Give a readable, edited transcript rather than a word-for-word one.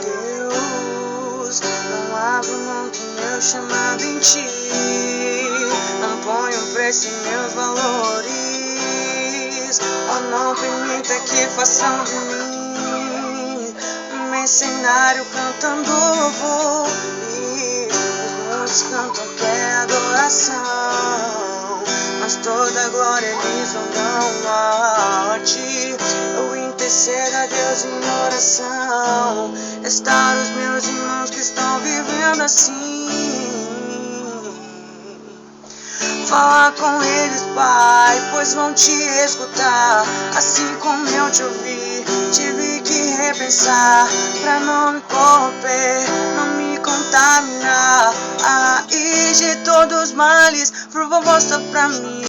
Deus, não abro mão do meu chamado em ti, não ponho preço em meus valores, oh, não permita que façam de mim um mercenário cantando louvor. Os muitos cantam que é adoração, mas toda glória eles vão dar a ti. Eu intercedo a Deus em oração, restaura os meus irmãos que estão vivendo assim. Fala com eles, Pai, pois vão te escutar. Assim como eu te ouvi, tive que repensar, pra não me corromper, não me contaminar. A raiz de todos os males, por favor, mostra pra mim.